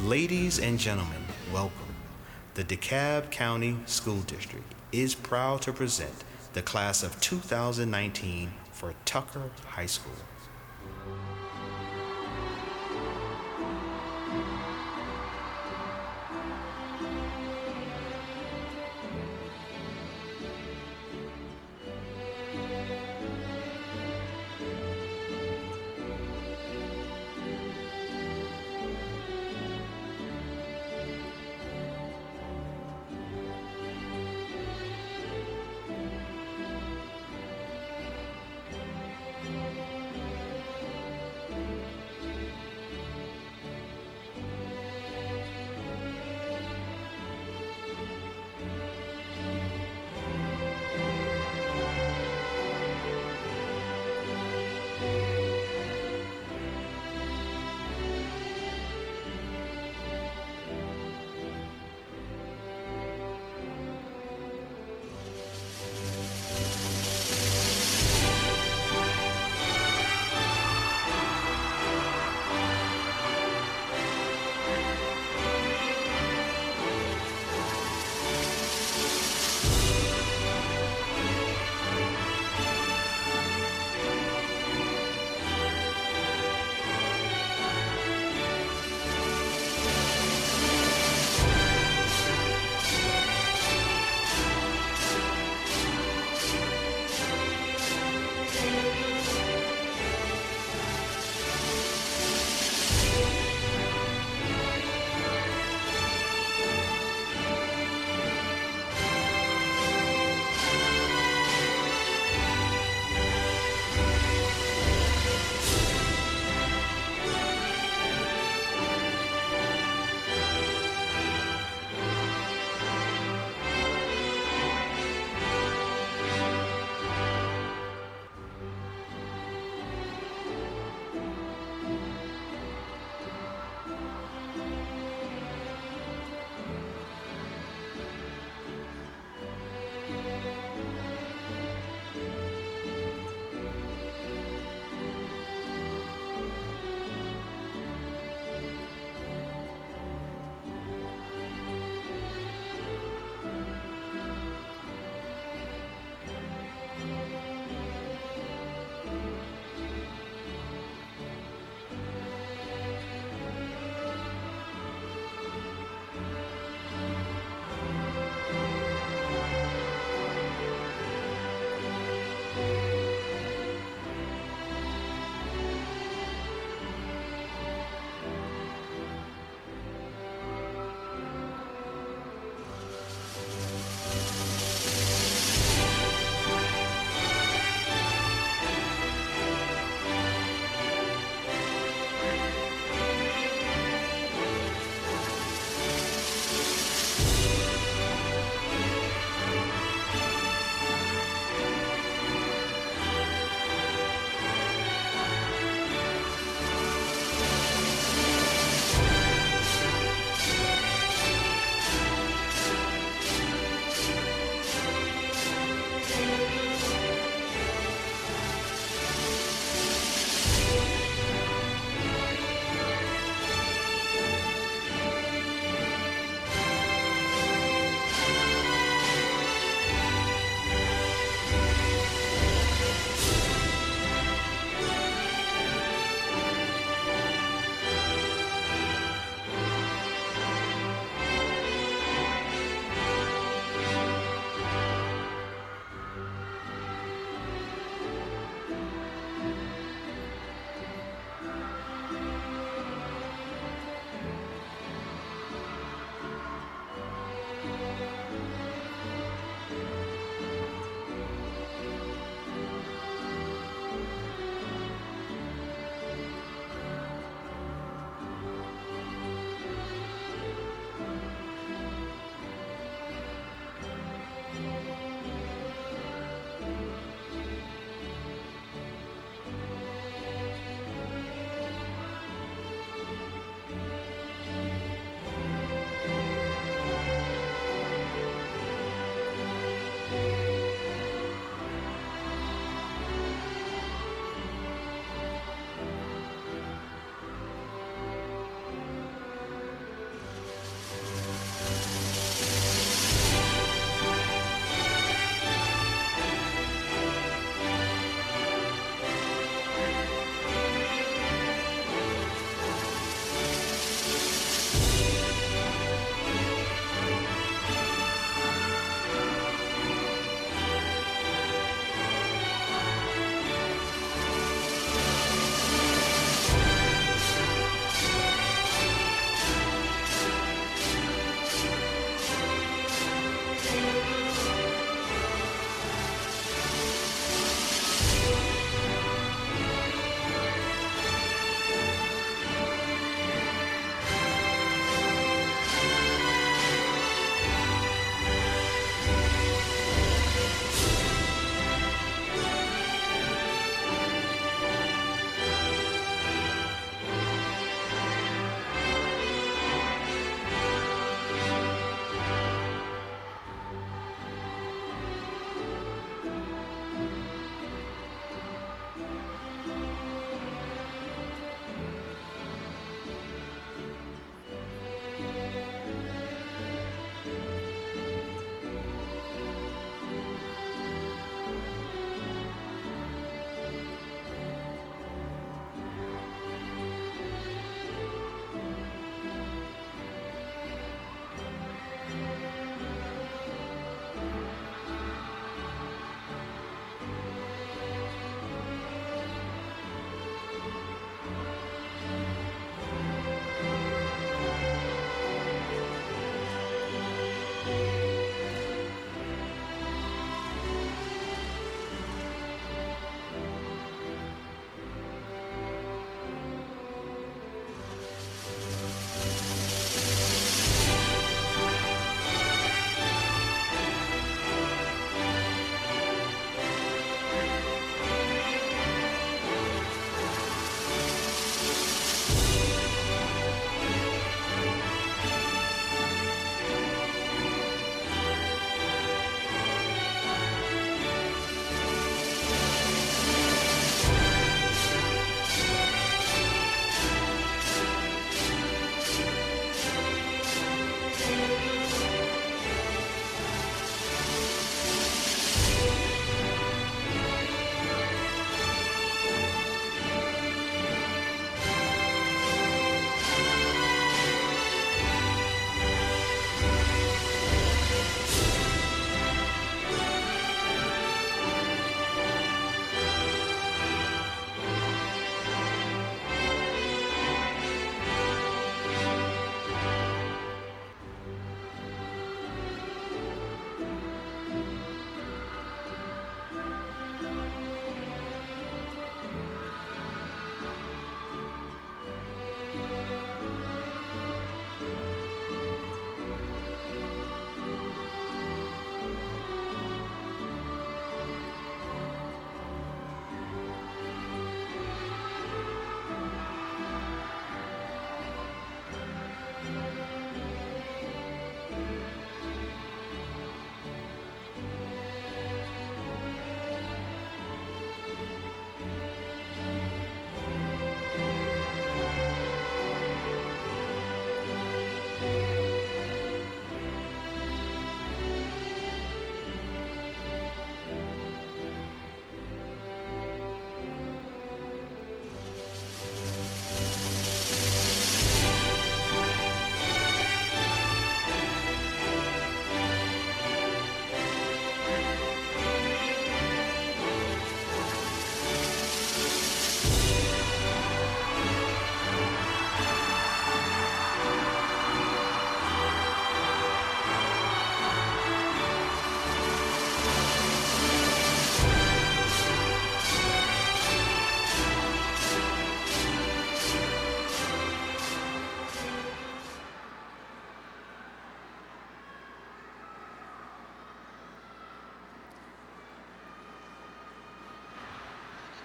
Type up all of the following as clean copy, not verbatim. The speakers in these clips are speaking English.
Ladies and gentlemen, welcome. The DeKalb County School District is proud to present the class of 2019 for Tucker High School.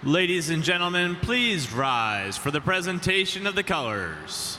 Ladies and gentlemen, please rise for the presentation of the colors.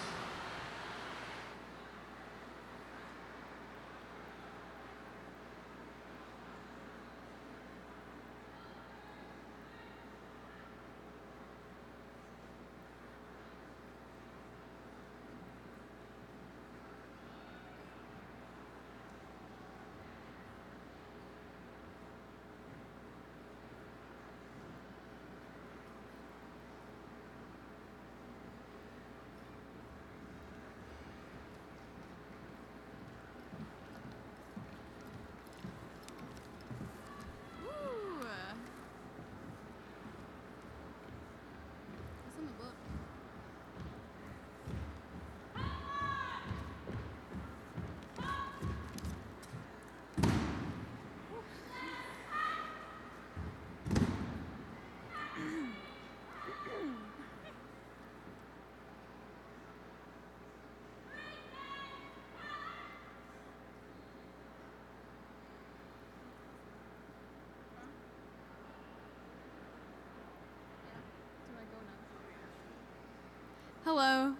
Hello.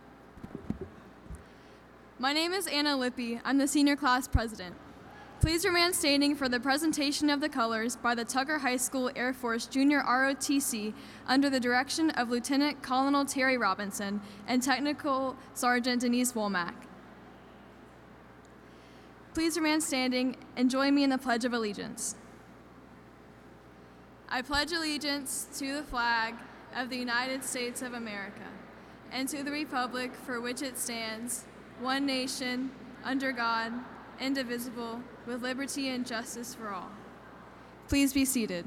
My name is Anna Lippy. I'm the senior class president. Please remain standing for the presentation of the colors by the Tucker High School Air Force Junior ROTC under the direction of Lieutenant Colonel Terry Robinson and Technical Sergeant Denise Womack. Please remain standing and join me in the Pledge of Allegiance. I pledge allegiance to the flag of the United States of America and to the republic for which it stands, one nation, under God, indivisible, with liberty and justice for all. Please be seated.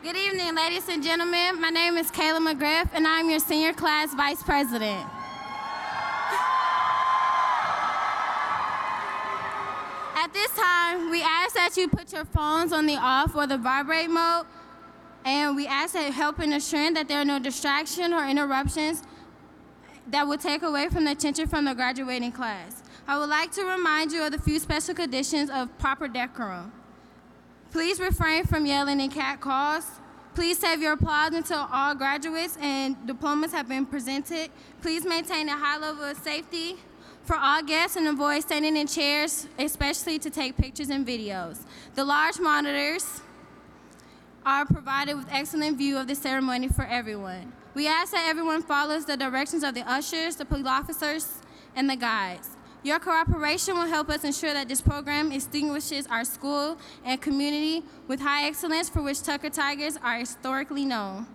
Good evening, ladies and gentlemen. My name is Kayla McGriff, and I'm your senior class vice president. At this time, we ask that you put your phones on the off or the vibrate mode, and we ask that help in ensuring that there are no distractions or interruptions that will take away from the attention from the graduating class. I would like to remind you of the few special conditions of proper decorum. Please refrain from yelling and catcalls. Please save your applause until all graduates and diplomas have been presented. Please maintain a high level of safety for all guests and avoid standing in chairs, especially to take pictures and videos. The large monitors are provided with excellent view of the ceremony for everyone. We ask that everyone follows the directions of the ushers, the police officers, and the guides. Your cooperation will help us ensure that this program extinguishes our school and community with high excellence for which Tucker Tigers are historically known.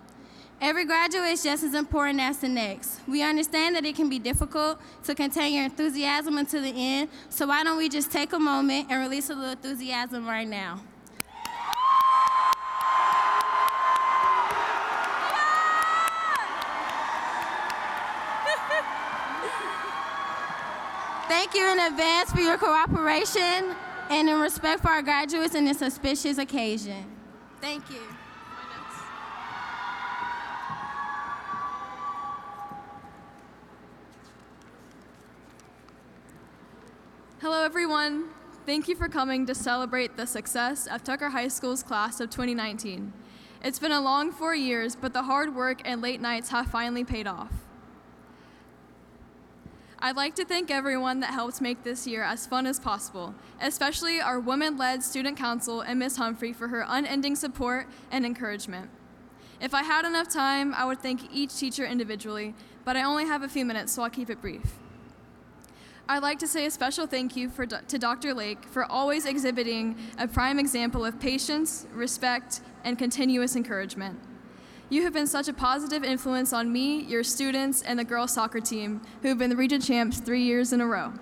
Every graduate is just as important as the next. We understand that it can be difficult to contain your enthusiasm until the end, so why don't we just take a moment and release a little enthusiasm right now. Thank you in advance for your cooperation and in respect for our graduates in this auspicious occasion. Thank you. Hello, everyone. Thank you for coming to celebrate the success of Tucker High School's class of 2019. It's been a long 4 years, but the hard work and late nights have finally paid off. I'd like to thank everyone that helped make this year as fun as possible, especially our women-led student council and Ms. Humphrey for her unending support and encouragement. If I had enough time, I would thank each teacher individually, but I only have a few minutes, so I'll keep it brief. I'd like to say a special thank you to Dr. Lake for always exhibiting a prime example of patience, respect, and continuous encouragement. You have been such a positive influence on me, your students, and the girls' soccer team, who have been the region champs 3 years in a row.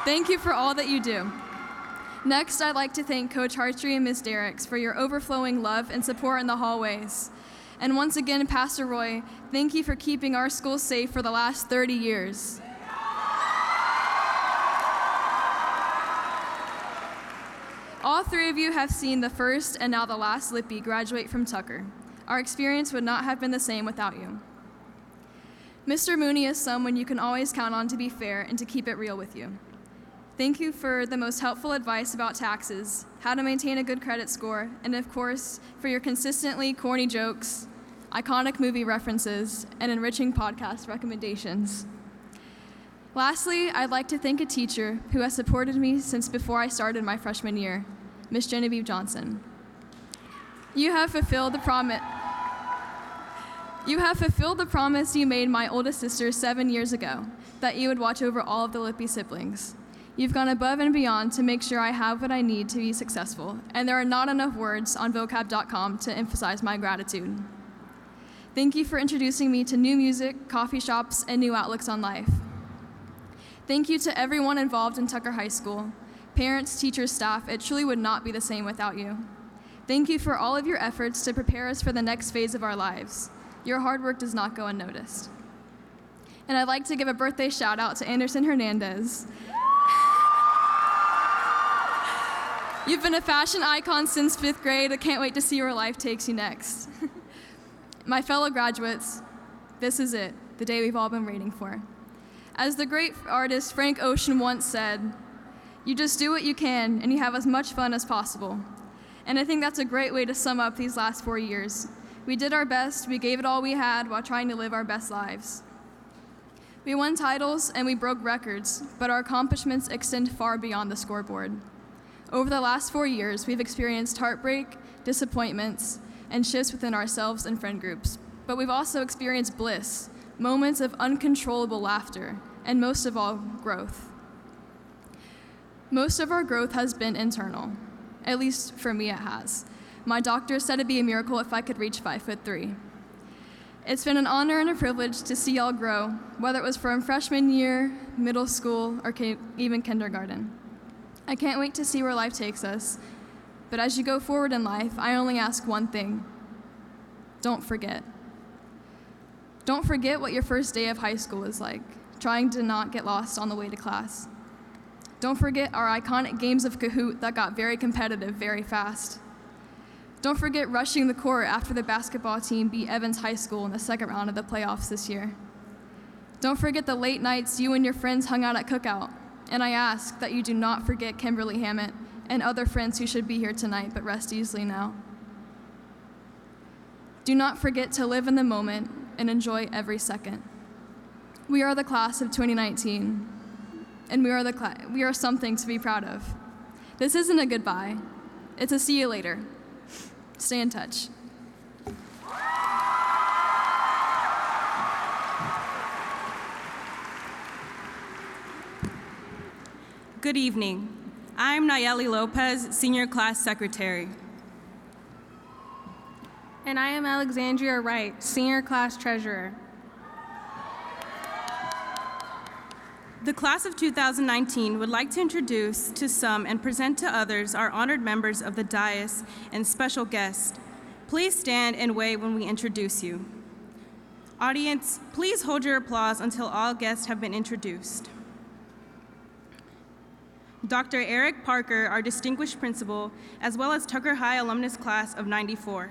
Thank you for all that you do. Next, I'd like to thank Coach Hartree and Ms. Derricks for your overflowing love and support in the hallways. And once again, Pastor Roy, thank you for keeping our school safe for the last 30 years. All three of you have seen the first and now the last Lippy graduate from Tucker. Our experience would not have been the same without you. Mr. Mooney is someone you can always count on to be fair and to keep it real with you. Thank you for the most helpful advice about taxes, how to maintain a good credit score, and of course, for your consistently corny jokes, iconic movie references, and enriching podcast recommendations. Lastly, I'd like to thank a teacher who has supported me since before I started my freshman year, Miss Genevieve Johnson. You have fulfilled the promise you made my oldest sister 7 years ago, that you would watch over all of the Lippy siblings. You've gone above and beyond to make sure I have what I need to be successful, and there are not enough words on vocab.com to emphasize my gratitude. Thank you for introducing me to new music, coffee shops, and new outlooks on life. Thank you to everyone involved in Tucker High School. Parents, teachers, staff, it truly would not be the same without you. Thank you for all of your efforts to prepare us for the next phase of our lives. Your hard work does not go unnoticed. And I'd like to give a birthday shout out to Anderson Hernandez. You've been a fashion icon since 5th grade. I can't wait to see where life takes you next. My fellow graduates, this is it, the day we've all been waiting for. As the great artist Frank Ocean once said, you just do what you can and you have as much fun as possible. And I think that's a great way to sum up these last 4 years. We did our best, we gave it all we had while trying to live our best lives. We won titles and we broke records, but our accomplishments extend far beyond the scoreboard. Over the last 4 years, we've experienced heartbreak, disappointments, and shifts within ourselves and friend groups. But we've also experienced bliss, moments of uncontrollable laughter, and most of all, growth. Most of our growth has been internal. At least for me, it has. My doctor said it'd be a miracle if I could reach 5'3". It's been an honor and a privilege to see y'all grow, whether it was from freshman year, middle school, or even kindergarten. I can't wait to see where life takes us, but as you go forward in life, I only ask one thing. Don't forget. Don't forget what your first day of high school is like, trying to not get lost on the way to class. Don't forget our iconic games of Kahoot that got very competitive very fast. Don't forget rushing the court after the basketball team beat Evans High School in the second round of the playoffs this year. Don't forget the late nights you and your friends hung out at Cookout. And I ask that you do not forget Kimberly Hammett and other friends who should be here tonight but rest easily now. Do not forget to live in the moment and enjoy every second. We are the class of 2019, and we are something to be proud of. This isn't a goodbye. It's a see you later. Stay in touch. Good evening. I'm Nayeli Lopez, Senior Class Secretary. And I am Alexandria Wright, Senior Class Treasurer. The class of 2019 would like to introduce to some and present to others our honored members of the dais and special guests. Please stand and wave when we introduce you. Audience, please hold your applause until all guests have been introduced. Dr. Eric Parker, our distinguished principal, as well as Tucker High alumnus class of '94.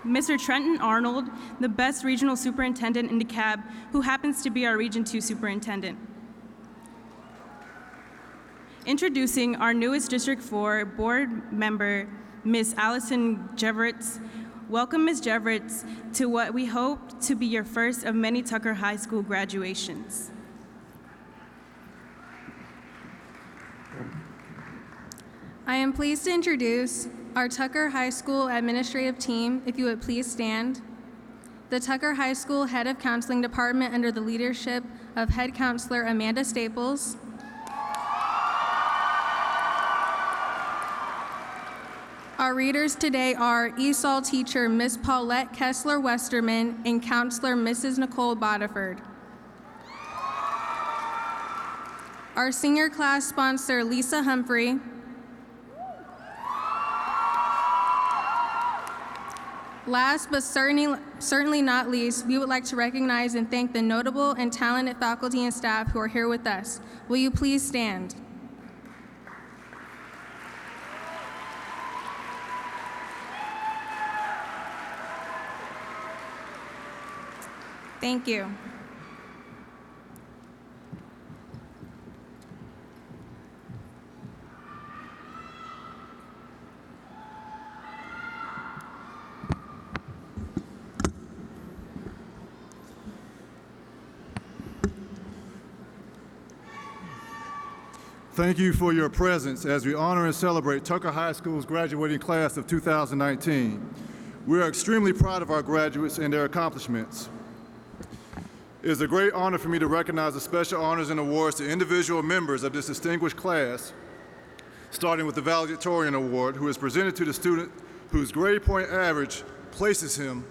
Mr. Trenton Arnold, the best regional superintendent in DeKalb, who happens to be our Region 2 superintendent. Introducing our newest District 4 board member, Ms. Allison Jeverets. Welcome, Ms. Jeverets, to what we hope to be your first of many Tucker High School graduations. I am pleased to introduce our Tucker High School administrative team, if you would please stand. The Tucker High School Head of Counseling Department under the leadership of Head Counselor Amanda Staples. Our readers today are ESOL teacher Ms. Paulette Kessler Westerman and Counselor Mrs. Nicole Bodiford. Our senior class sponsor, Lisa Humphrey. Last but certainly not least, we would like to recognize and thank the notable and talented faculty and staff who are here with us. Will you please stand? Thank you. Thank you for your presence as we honor and celebrate Tucker High School's graduating class of 2019. We are extremely proud of our graduates and their accomplishments. It is a great honor for me to recognize the special honors and awards to individual members of this distinguished class, starting with the Salutatorian Award, who is presented to the student whose grade point average places him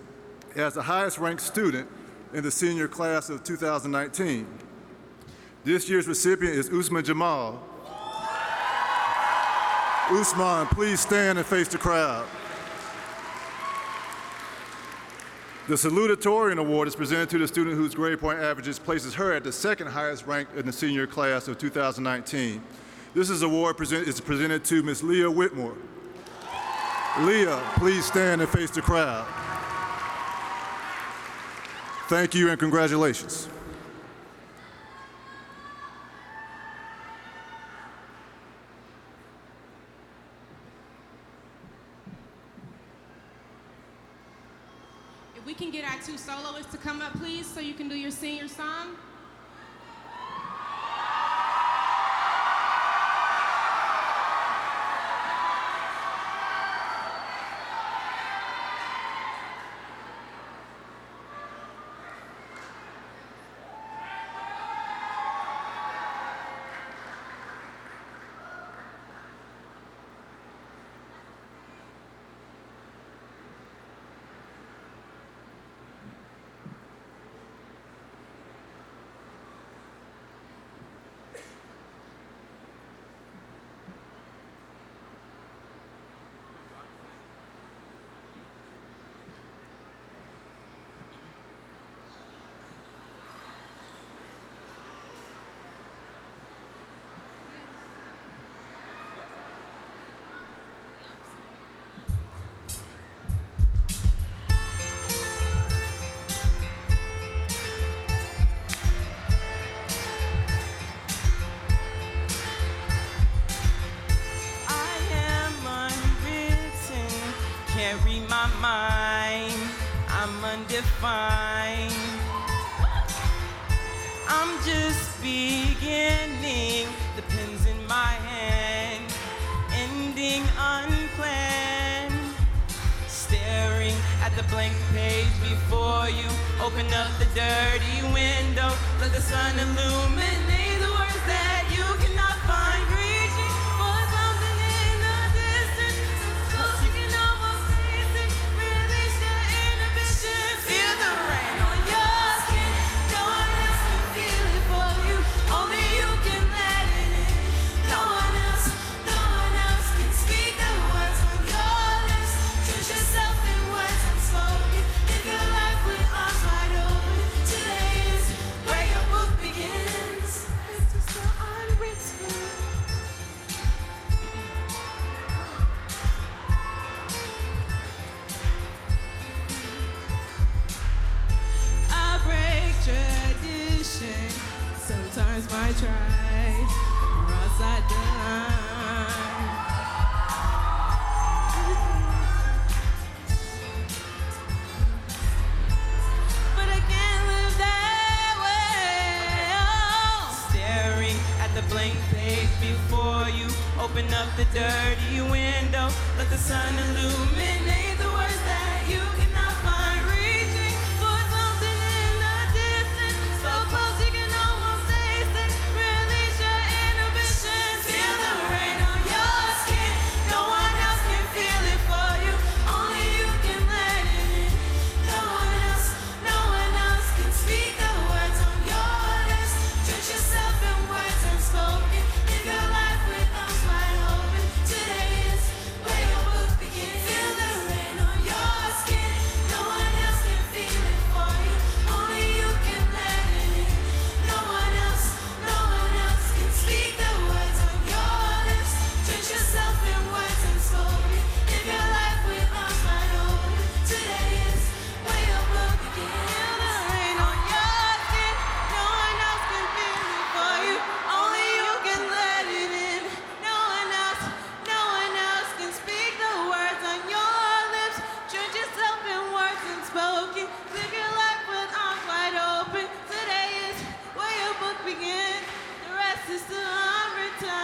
as the highest ranked student in the senior class of 2019. This year's recipient is Usman Jamal. Usman, please stand and face the crowd. The Salutatorian Award is presented to the student whose grade point averages places her at the second highest ranked in the senior class of 2019. This award is presented to Ms. Leah Whitmore. Leah, please stand and face the crowd. Thank you and congratulations. We can get our two soloists to come up, please, so you can do your senior song. Read my mind, I'm undefined. I'm just beginning, the pen's in my hand, ending unplanned. Staring at the blank page before you, open up the dirty window, let the sun illuminate the words that you cannot find. Reaching for something in the distance, so you can almost taste it. Release your inhibition, feel the rain on your skin. No one else can feel it for you, only you can let it in. No one else can speak the words on your lips. Choose yourself in words unspoken. Live your life with arms wide open. Today is where your book begins. It's just so unwritten. I break tradition. Sometimes might try cross out the line. But I can't live that way. Oh. Staring at the blank page before you, open up the dirty window, let the sun illuminate the words that you cannot find. Reaching for something in the distance, so close you can almost taste it. Release your inhibition, feel the rain on your skin. No one else can feel it for you, only you can let it in. No one else can speak the words on your lips. Drench yourself in words unspoken. is the summertime.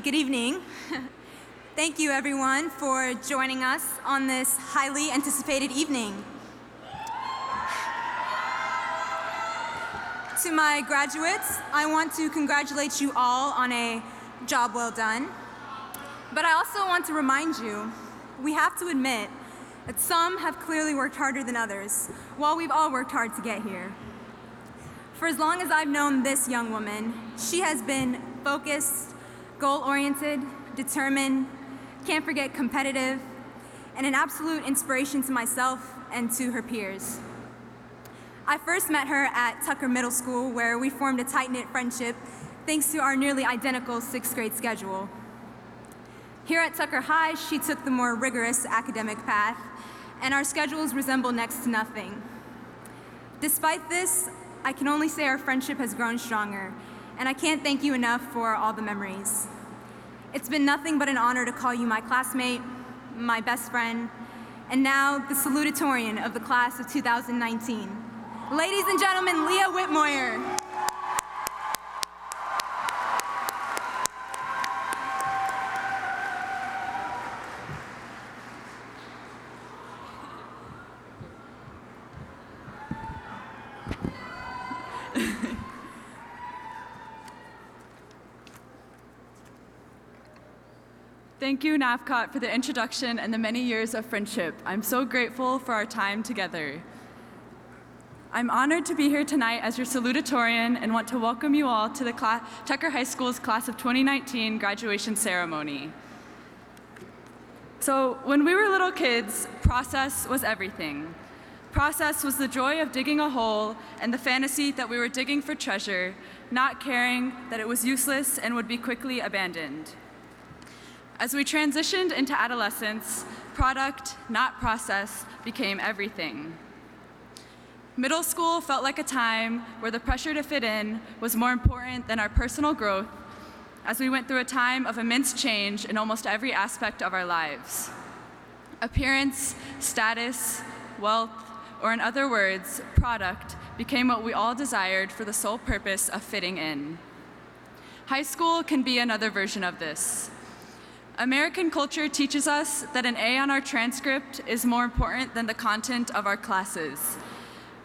Good evening. Thank you, everyone, for joining us on this highly anticipated evening. To my graduates, I want to congratulate you all on a job well done. But I also want to remind you, we have to admit that some have clearly worked harder than others, while we've all worked hard to get here. For as long as I've known this young woman, she has been focused, goal-oriented, determined, can't forget competitive, and an absolute inspiration to myself and to her peers. I first met her at Tucker Middle School, where we formed a tight-knit friendship thanks to our nearly identical sixth grade schedule. Here at Tucker High, she took the more rigorous academic path, and our schedules resemble next to nothing. Despite this, I can only say our friendship has grown stronger, and I can't thank you enough for all the memories. It's been nothing but an honor to call you my classmate, my best friend, and now the salutatorian of the class of 2019. Ladies and gentlemen, Leah Whitmoyer. Thank you, NAVCOT, for the introduction and the many years of friendship. I'm so grateful for our time together. I'm honored to be here tonight as your salutatorian and want to welcome you all to the Tucker High School's Class of 2019 graduation ceremony. So when we were little kids, process was everything. Process was the joy of digging a hole and the fantasy that we were digging for treasure, not caring that it was useless and would be quickly abandoned. As we transitioned into adolescence, product, not process, became everything. Middle school felt like a time where the pressure to fit in was more important than our personal growth, as we went through a time of immense change in almost every aspect of our lives. Appearance, status, wealth, or in other words, product, became what we all desired for the sole purpose of fitting in. High school can be another version of this. American culture teaches us that an A on our transcript is more important than the content of our classes.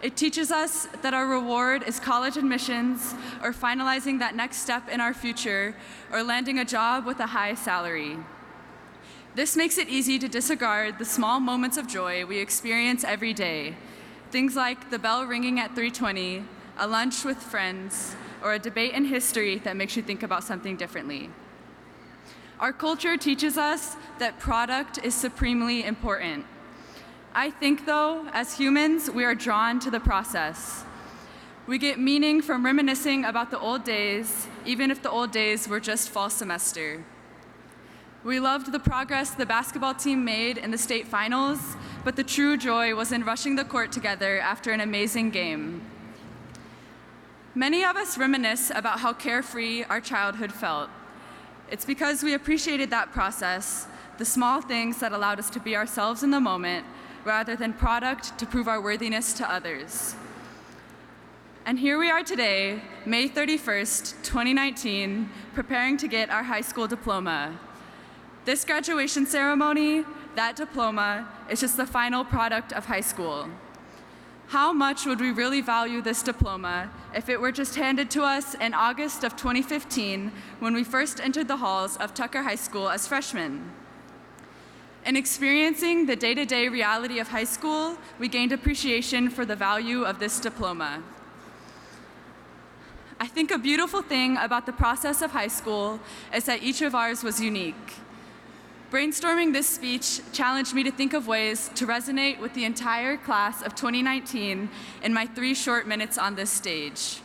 It teaches us that our reward is college admissions, or finalizing that next step in our future, or landing a job with a high salary. This makes it easy to disregard the small moments of joy we experience every day. Things like the bell ringing at 3:20, a lunch with friends, or a debate in history that makes you think about something differently. Our culture teaches us that product is supremely important. I think, though, as humans, we are drawn to the process. We get meaning from reminiscing about the old days, even if the old days were just fall semester. We loved the progress the basketball team made in the state finals, but the true joy was in rushing the court together after an amazing game. Many of us reminisce about how carefree our childhood felt. It's because we appreciated that process, the small things that allowed us to be ourselves in the moment, rather than product to prove our worthiness to others. And here we are today, May 31st, 2019, preparing to get our high school diploma. This graduation ceremony, that diploma, is just the final product of high school. How much would we really value this diploma if it were just handed to us in August of 2015 when we first entered the halls of Tucker High School as freshmen? In experiencing the day-to-day reality of high school, we gained appreciation for the value of this diploma. I think a beautiful thing about the process of high school is that each of ours was unique. Brainstorming this speech challenged me to think of ways to resonate with the entire class of 2019 in my 3 short minutes on this stage.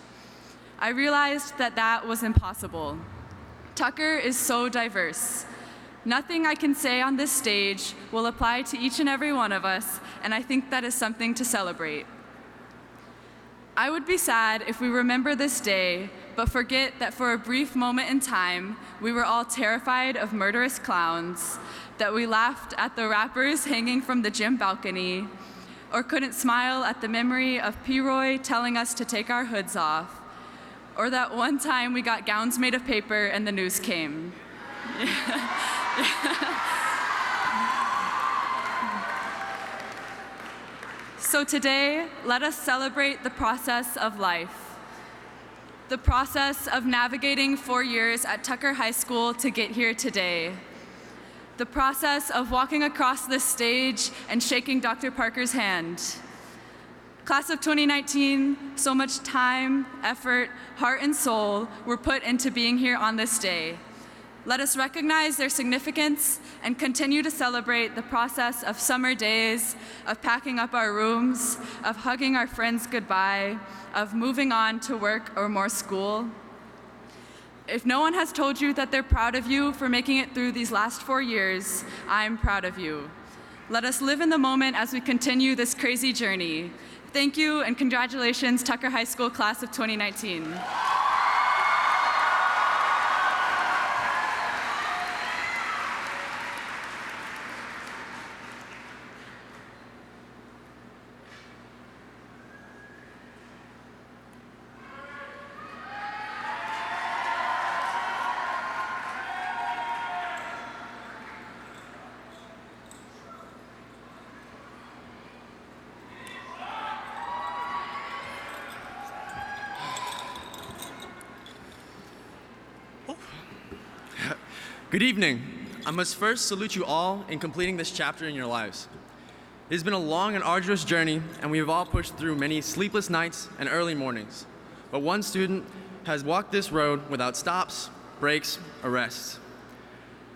I realized that that was impossible. Tucker is so diverse. Nothing I can say on this stage will apply to each and every one of us, and I think that is something to celebrate. I would be sad if we remember this day, but forget that for a brief moment in time, we were all terrified of murderous clowns, that we laughed at the rappers hanging from the gym balcony, or couldn't smile at the memory of P-Roy telling us to take our hoods off, or that one time we got gowns made of paper and the news came. So today, let us celebrate the process of life, the process of navigating 4 years at Tucker High School to get here today, the process of walking across this stage and shaking Dr. Parker's hand. Class of 2019, so much time, effort, heart, and soul were put into being here on this day. Let us recognize their significance and continue to celebrate the process of summer days, of packing up our rooms, of hugging our friends goodbye, of moving on to work or more school. If no one has told you that they're proud of you for making it through these last 4 years, I'm proud of you. Let us live in the moment as we continue this crazy journey. Thank you and congratulations, Tucker High School Class of 2019. Good evening. I must first salute you all in completing this chapter in your lives. It has been a long and arduous journey, and we have all pushed through many sleepless nights and early mornings. But one student has walked this road without stops, breaks, or rests.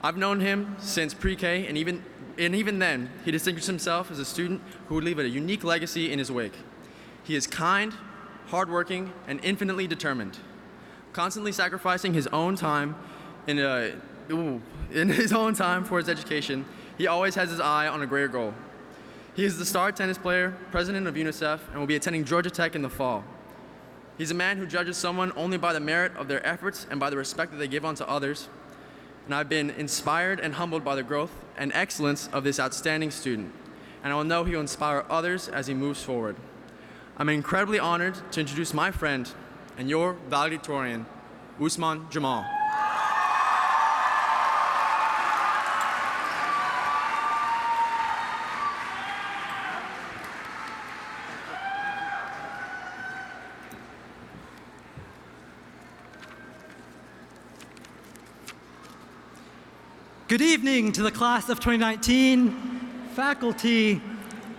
I've known him since pre-K, and even then, he distinguished himself as a student who would leave a unique legacy in his wake. He is kind, hardworking, and infinitely determined, constantly sacrificing his own time in his own time for his education. He always has his eye on a greater goal. He is the star tennis player, president of UNICEF, and will be attending Georgia Tech in the fall. He's a man who judges someone only by the merit of their efforts and by the respect that they give unto others. And I've been inspired and humbled by the growth and excellence of this outstanding student. And I will know he will inspire others as he moves forward. I'm incredibly honored to introduce my friend and your valedictorian, Usman Jamal. Good evening to the class of 2019, faculty,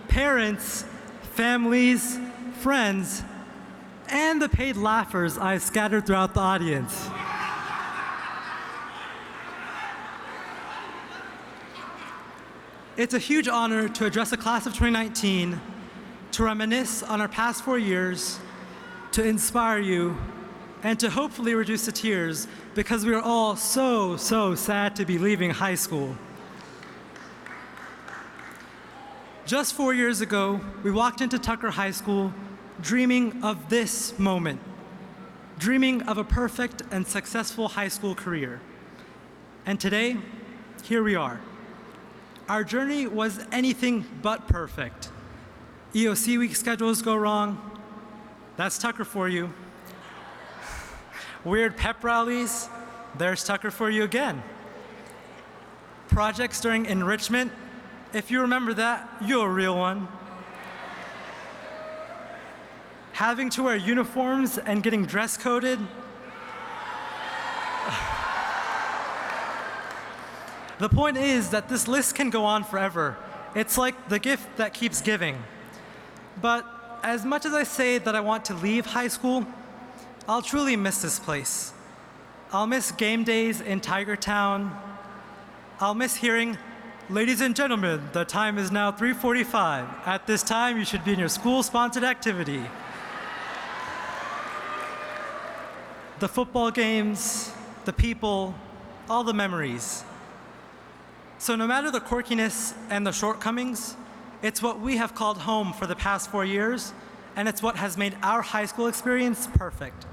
parents, families, friends, and the paid laughers I've scattered throughout the audience. It's a huge honor to address the class of 2019, to reminisce on our past 4 years, to inspire you, and to hopefully reduce the tears, because we are all so sad to be leaving high school. Just 4 years ago, we walked into Tucker High School dreaming of this moment, dreaming of a perfect and successful high school career. And today, here we are. Our journey was anything but perfect. EOC week schedules go wrong. That's Tucker for you. Weird pep rallies, there's Tucker for you again. Projects during enrichment, if you remember that, you're a real one. Having to wear uniforms and getting dress coded. The point is that this list can go on forever. It's like the gift that keeps giving. But as much as I say that I want to leave high school, I'll truly miss this place. I'll miss game days in Tiger Town. I'll miss hearing, "Ladies and gentlemen, the time is now 3:45. At this time, you should be in your school-sponsored activity." The football games, the people, all the memories. So no matter the quirkiness and the shortcomings, it's what we have called home for the past 4 years, and it's what has made our high school experience perfect.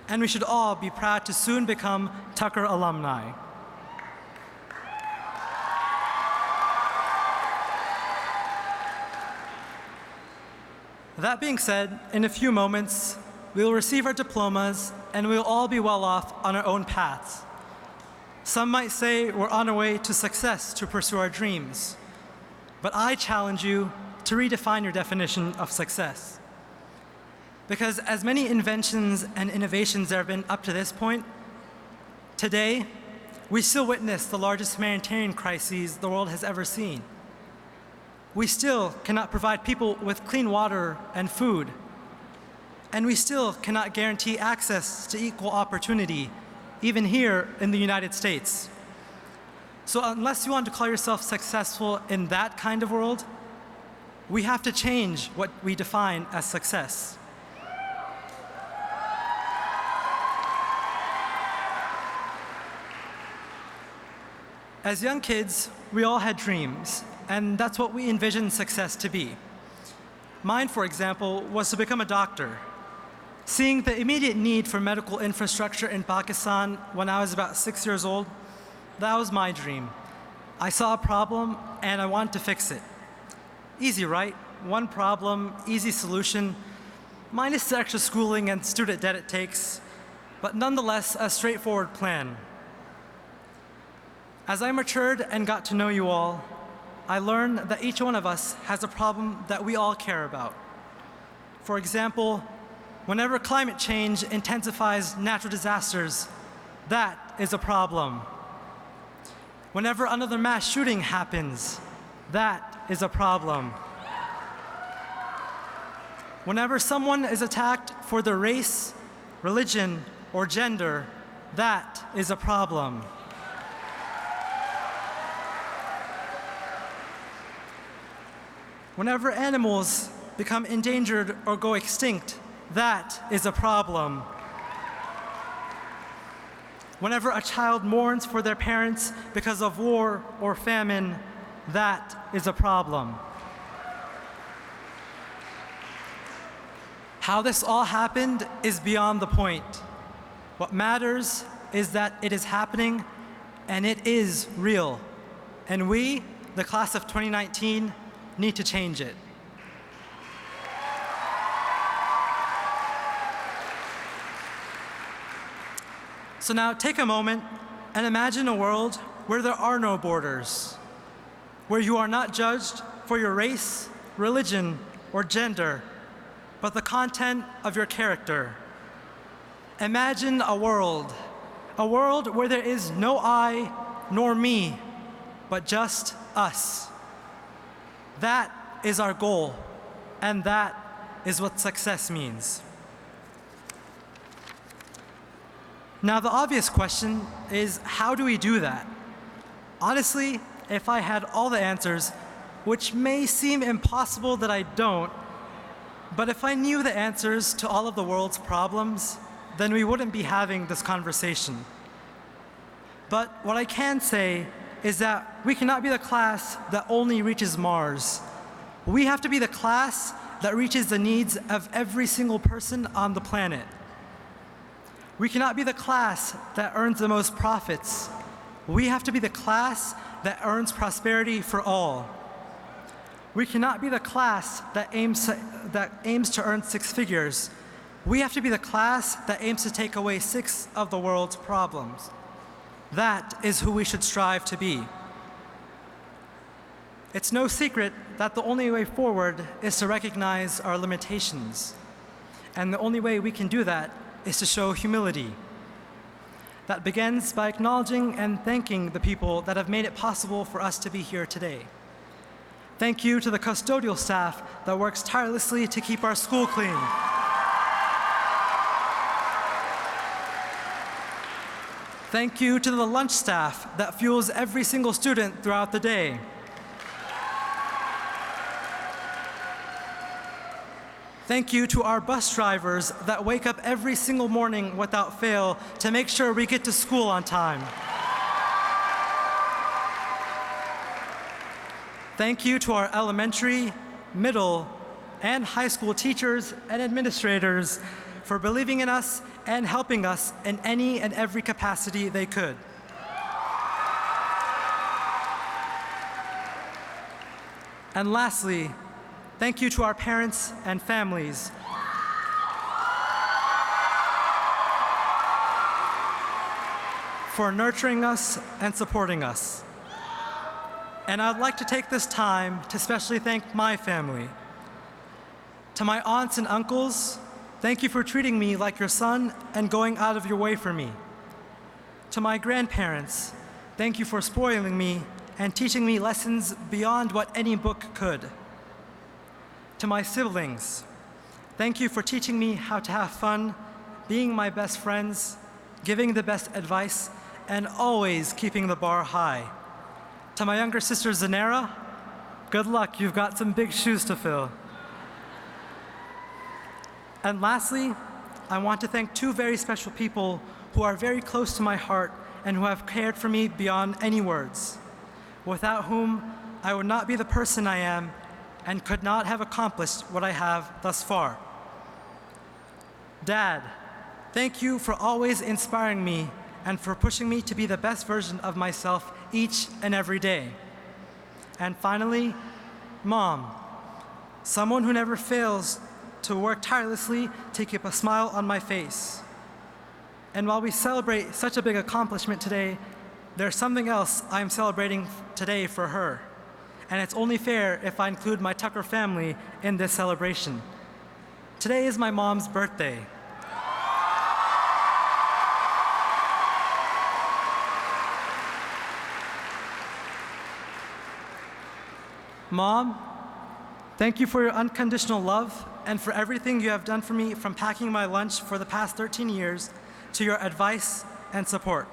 And we should all be proud to soon become Tucker alumni. That being said, in a few moments, we will receive our diplomas and we will all be well off on our own paths. Some might say we're on our way to success to pursue our dreams, but I challenge you to redefine your definition of success. Because as many inventions and innovations there have been up to this point, today, we still witness the largest humanitarian crises the world has ever seen. We still cannot provide people with clean water and food. And we still cannot guarantee access to equal opportunity, even here in the United States. So unless you want to call yourself successful in that kind of world, we have to change what we define as success. As young kids, we all had dreams, and that's what we envisioned success to be. Mine, for example, was to become a doctor. Seeing the immediate need for medical infrastructure in Pakistan when I was about 6 years old, that was my dream. I saw a problem and I wanted to fix it. Easy, right? One problem, easy solution, minus the extra schooling and student debt it takes, but nonetheless a straightforward plan. As I matured and got to know you all, I learned that each one of us has a problem that we all care about. For example, whenever climate change intensifies natural disasters, that is a problem. Whenever another mass shooting happens, that is a problem. Whenever someone is attacked for their race, religion, or gender, that is a problem. Whenever animals become endangered or go extinct, that is a problem. Whenever a child mourns for their parents because of war or famine, that is a problem. How this all happened is beyond the point. What matters is that it is happening and it is real. And we, the class of 2019, need to change it. So now take a moment and imagine a world where there are no borders, where you are not judged for your race, religion, or gender, but the content of your character. Imagine a world where there is no I nor me, but just us. That is our goal, and that is what success means. Now, the obvious question is, how do we do that? Honestly, if I had all the answers, which may seem impossible that I don't, but if I knew the answers to all of the world's problems, then we wouldn't be having this conversation. But what I can say is that we cannot be the class that only reaches Mars. We have to be the class that reaches the needs of every single person on the planet. We cannot be the class that earns the most profits. We have to be the class that earns prosperity for all. We cannot be the class that aims to earn 6 figures. We have to be the class that aims to take away 6 of the world's problems. That is who we should strive to be. It's no secret that the only way forward is to recognize our limitations. And the only way we can do that is to show humility. That begins by acknowledging and thanking the people that have made it possible for us to be here today. Thank you to the custodial staff that works tirelessly to keep our school clean. Thank you to the lunch staff that fuels every single student throughout the day. Thank you to our bus drivers that wake up every single morning without fail to make sure we get to school on time. Thank you to our elementary, middle, and high school teachers and administrators for believing in us and helping us in any and every capacity they could. And lastly, thank you to our parents and families for nurturing us and supporting us. And I'd like to take this time to especially thank my family. To my aunts and uncles, thank you for treating me like your son and going out of your way for me. To my grandparents, thank you for spoiling me and teaching me lessons beyond what any book could. To my siblings, thank you for teaching me how to have fun, being my best friends, giving the best advice, and always keeping the bar high. To my younger sister, Zanera, good luck, you've got some big shoes to fill. And lastly, I want to thank two very special people who are very close to my heart and who have cared for me beyond any words, without whom I would not be the person I am and could not have accomplished what I have thus far. Dad, thank you for always inspiring me and for pushing me to be the best version of myself each and every day. And finally, Mom, someone who never fails to work tirelessly to keep a smile on my face. And while we celebrate such a big accomplishment today, there's something else I'm celebrating today for her. And it's only fair if I include my Tucker family in this celebration. Today is my mom's birthday. Mom, thank you for your unconditional love and for everything you have done for me, from packing my lunch for the past 13 years to your advice and support.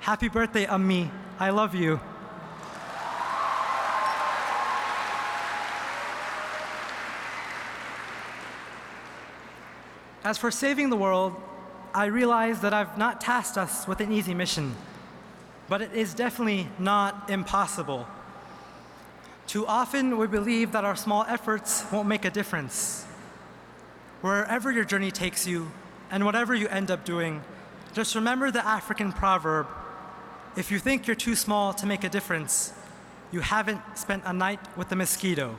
Happy birthday, Ammi. I love you. As for saving the world, I realize that I've not tasked us with an easy mission, but it is definitely not impossible. Too often, we believe that our small efforts won't make a difference. Wherever your journey takes you, and whatever you end up doing, just remember the African proverb, if you think you're too small to make a difference, you haven't spent a night with a mosquito.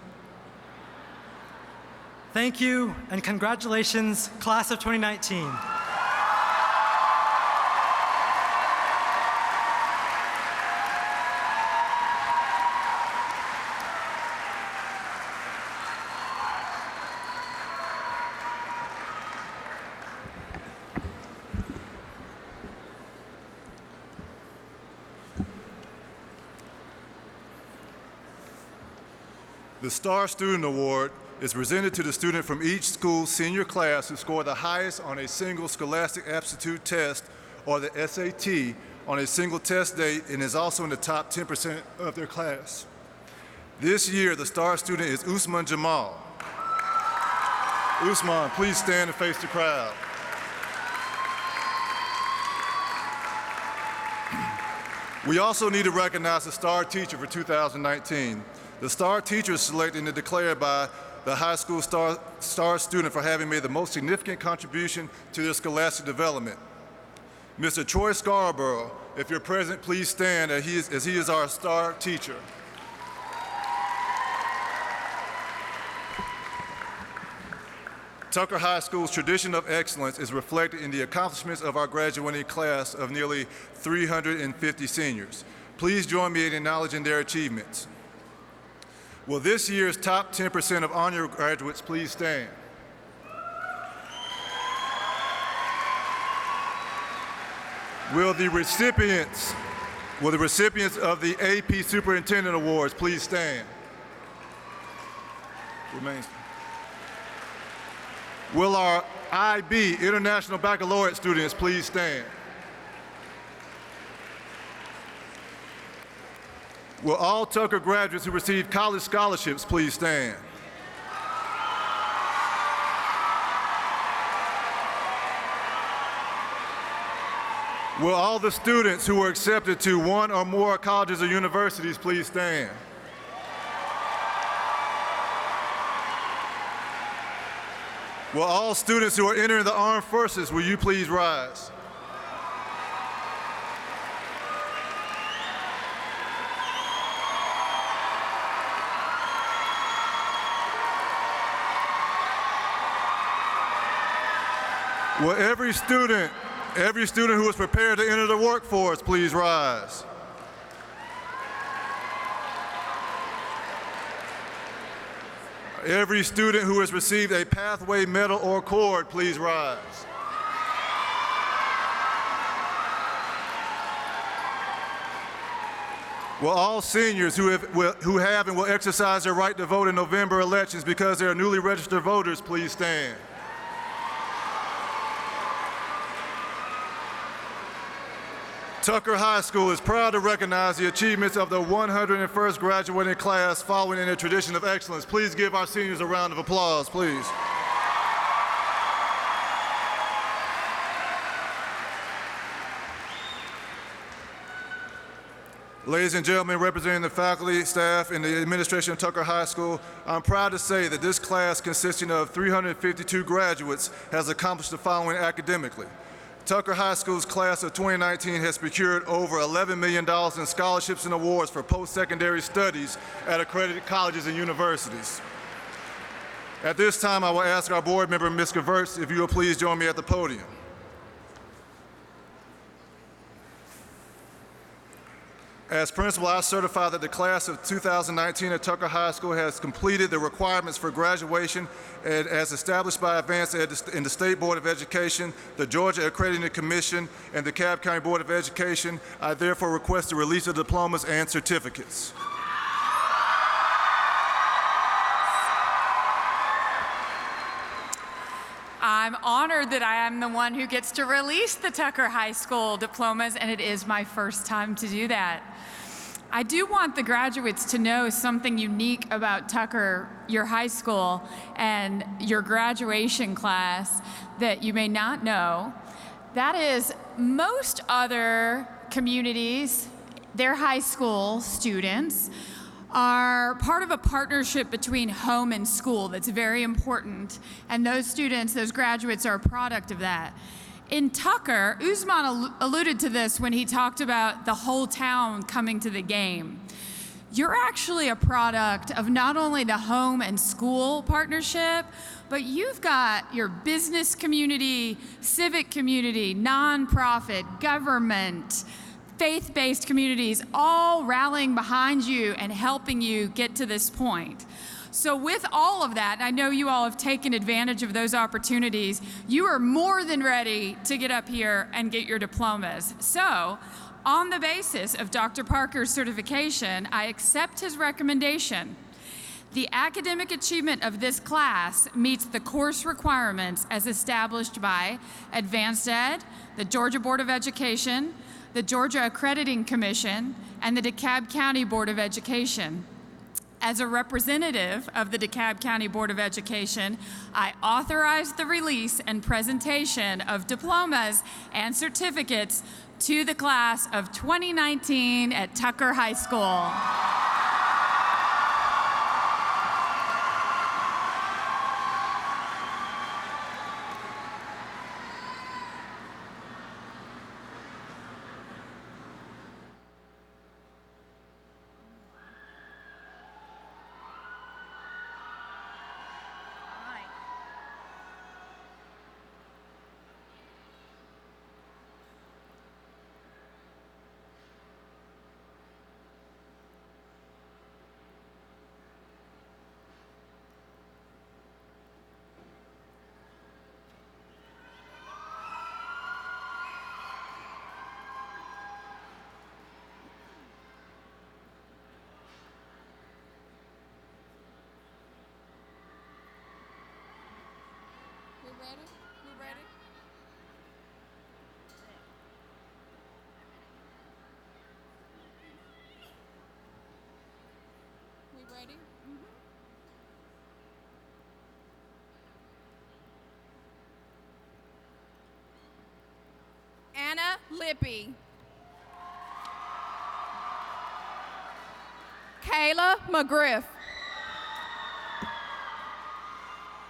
Thank you, and congratulations, class of 2019. The Star Student Award is presented to the student from each school's senior class who scored the highest on a single scholastic aptitude test, or the SAT, on a single test date, and is also in the top 10% of their class. This year, the Star student is Usman Jamal. Usman, please stand and face the crowd. We also need to recognize the Star Teacher for 2019. The Star Teacher is selected and declared by the high school star student for having made the most significant contribution to their scholastic development. Mr. Troy Scarborough, if you're present, please stand as he is our Star Teacher. Tucker High School's tradition of excellence is reflected in the accomplishments of our graduating class of nearly 350 seniors. Please join me in acknowledging their achievements. Will this year's top 10% of honor graduates please stand? Will the recipients of the AP Superintendent Awards please stand? Will our IB, International Baccalaureate students, please stand? Will all Tucker graduates who receive college scholarships please stand? Will all the students who were accepted to one or more colleges or universities please stand? Will all students who are entering the armed forces, will you please rise? Will every student who is prepared to enter the workforce please rise? Every student who has received a Pathway Medal or Cord, please rise. Will all seniors who have and will exercise their right to vote in November elections because they are newly registered voters, please stand. Tucker High School is proud to recognize the achievements of the 101st graduating class following in a tradition of excellence. Please give our seniors a round of applause, please. Ladies and gentlemen, representing the faculty, staff, and the administration of Tucker High School, I'm proud to say that this class, consisting of 352 graduates, has accomplished the following academically. Tucker High School's class of 2019 has procured over $11 million in scholarships and awards for post-secondary studies at accredited colleges and universities. At this time, I will ask our board member, Ms. Gevertz, if you will please join me at the podium. As principal, I certify that the class of 2019 at Tucker High School has completed the requirements for graduation and as established by Advanced Ed in the State Board of Education, the Georgia Accrediting Commission, and the DeKalb County Board of Education. I therefore request the release of diplomas and certificates. I'm honored that I am the one who gets to release the Tucker High School diplomas, and it is my first time to do that. I do want the graduates to know something unique about Tucker, your high school, and your graduation class that you may not know. That is, most other communities, their high school students, are part of a partnership between home and school that's very important, and those students, those graduates, are a product of that. In Tucker, Usman alluded to this when he talked about the whole town coming to the game. You're actually a product of not only the home and school partnership, but you've got your business community, civic community, nonprofit, government, faith-based communities all rallying behind you and helping you get to this point. So with all of that, I know you all have taken advantage of those opportunities. You are more than ready to get up here and get your diplomas. So on the basis of Dr. Parker's certification, I accept his recommendation. The academic achievement of this class meets the course requirements as established by Advanced Ed, the Georgia Board of Education, the Georgia Accrediting Commission, and the DeKalb County Board of Education. As a representative of the DeKalb County Board of Education, I authorize the release and presentation of diplomas and certificates to the class of 2019 at Tucker High School. Hannah Lippy. Kayla McGriff.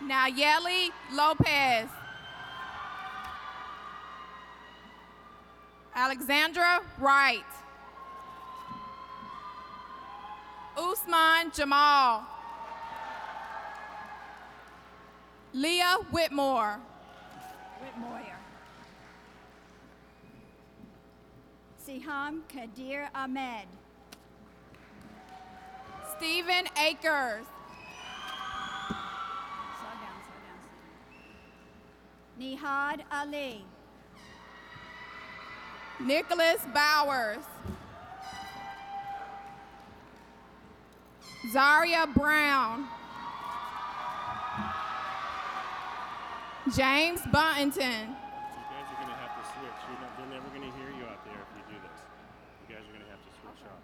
Nayeli Lopez. Alexandra Wright. Usman Jamal. Leah Whitmore. Siham Kadir Ahmed. Stephen Akers. Slow down. Nihad Ali. Nicholas Bowers. Zaria Brown. James Buntington. You guys are going to have to switch. They're never going to hear you out there if you do this. You guys are going to have to switch off.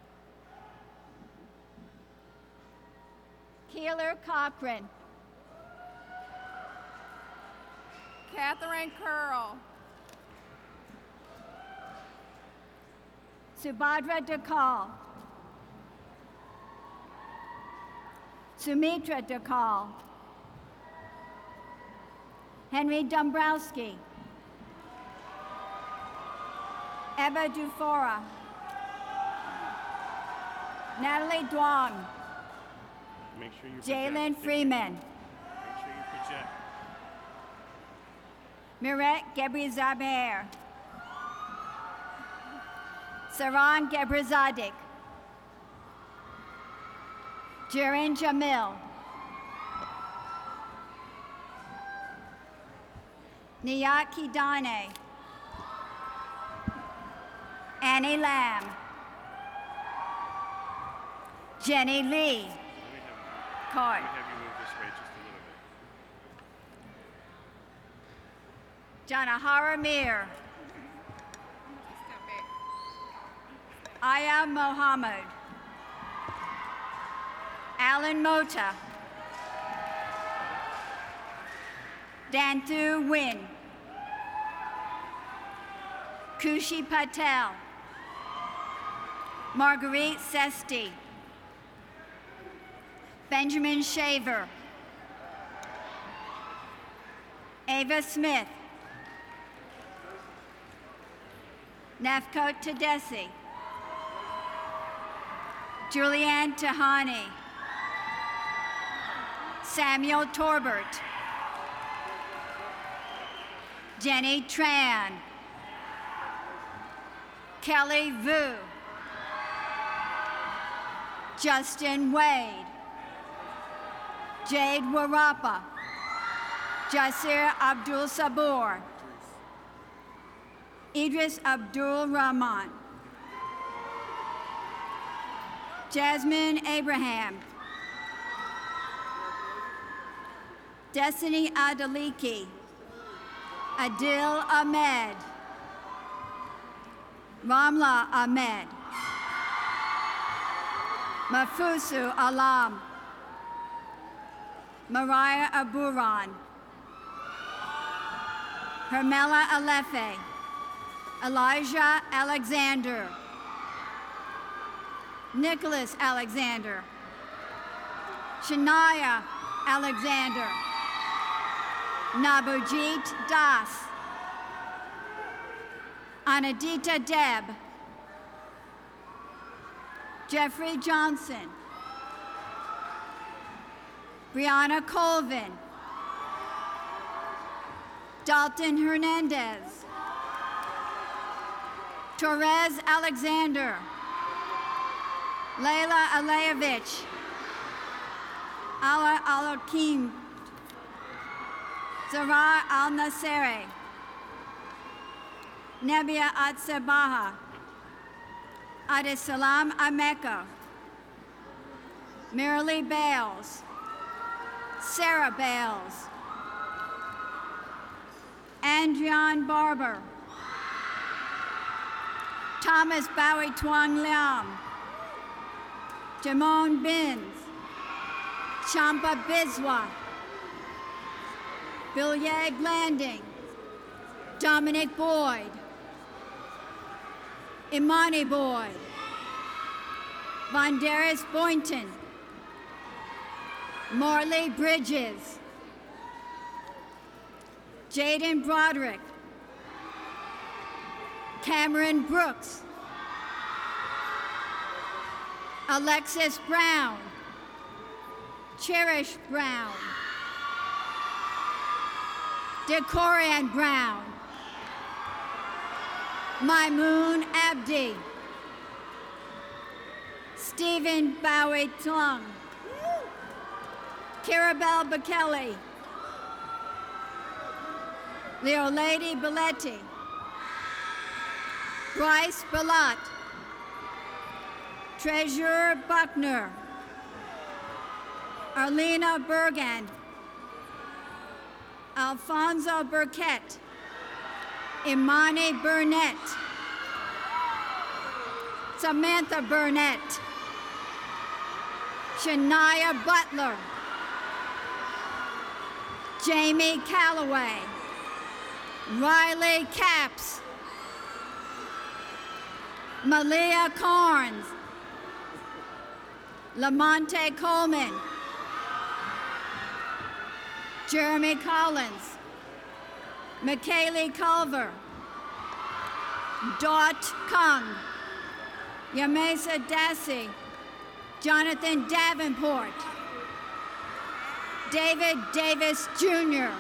Keeler Cochran. Catherine Curl. Subhadra DeKalb. Sumitra DeKalb. Henry Dombrowski. Eva Dufora. Natalie Duong. Make sure you Jalen Freeman. Make sure you project. Miret Gebrizaber. Saran Gebrizadik. Jiren Jamil. Niyat Kidane. Annie Lamb. Jenny Lee. Card. Let me have you move this way just a little bit. Janahara Mir. Aya Mohammed. Alan Mota. Danthu Win. Kushi Patel. Marguerite Sesti. Benjamin Shaver. Ava Smith. Nefkot Tedesi. Julianne Tahani. Samuel Torbert. Jenny Tran. Kelly Vu. Justin Wade. Jade Warapa. Jasir Abdul Sabur. Idris Abdul Rahman. Jasmine Abraham. Destiny Adaliki. Adil Ahmed. Ramla Ahmed. Mafusu Alam. Mariah Aburan. Hermela Alefe. Elijah Alexander. Nicholas Alexander. Shania Alexander. Nabujit Das. Anadita Deb. Jeffrey Johnson. Brianna Colvin. Dalton Hernandez. Torres Alexander. Layla Alayevich. Ala Alakim. Zara Al Nasere. Nebia Atsebaha. Adesalam Ameko. Miralee Bales. Sarah Bales. Andrian Barber. Thomas Bowie Tuang Liam. Jamon Binns. Champa Biswa. Billiag Landing. Dominic Boyd. Imani Boyd, Vondaris Boynton, Marley Bridges, Jaden Broderick, Cameron Brooks, Alexis Brown, Cherish Brown, Decorian Brown, Maimoon Abdi, Stephen Bowie Tlung, Kirabel Bekele, Leolady Belletti, Bryce Bellat, Treasurer Buckner, Arlena Bergen, Alfonso Burkett, Imani Burnett, Samantha Burnett, Shania Butler, Jamie Calloway, Riley Capps, Malia Carnes, Lamonte Coleman, Jeremy Collins, McKaylee Culver, Dot Kung, Yamesa Dassi, Jonathan Davenport, David Davis Jr.,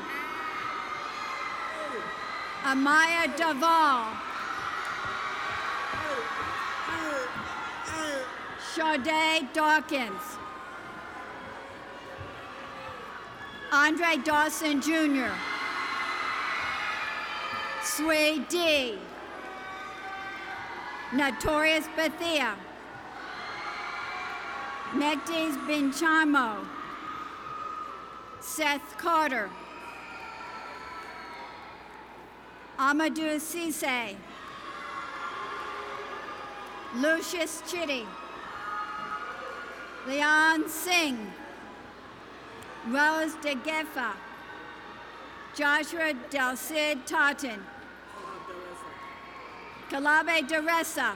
Amaya Duvall, Sade Dawkins, Andre Dawson Jr., Sway D, Notorious Bethia, Mektis Binchamo, Seth Carter, Amadou Cisse, Lucius Chitty, Leon Singh, Rose De Geffa, Joshua Del Cid Totten, Kalabe Deresa,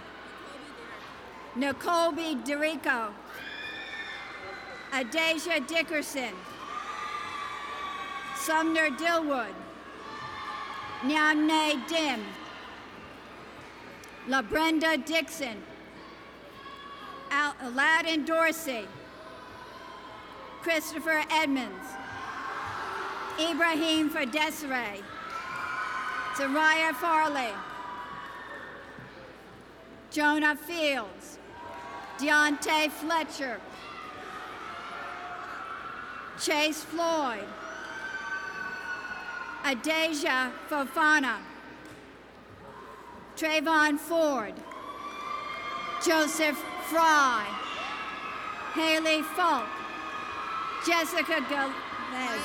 Nicolby Derico, Adasia Dickerson, Sumner Dillwood, Nyamne Dim, LaBrenda Dixon, Aladdin Dorsey, Christopher Edmonds, Ibrahim Ferdesere, Soraya Farley, Jonah Fields, Deontay Fletcher, Chase Floyd, Adasia Fofana, Trayvon Ford, Joseph Fry, Haley Falk, Jessica Galvez,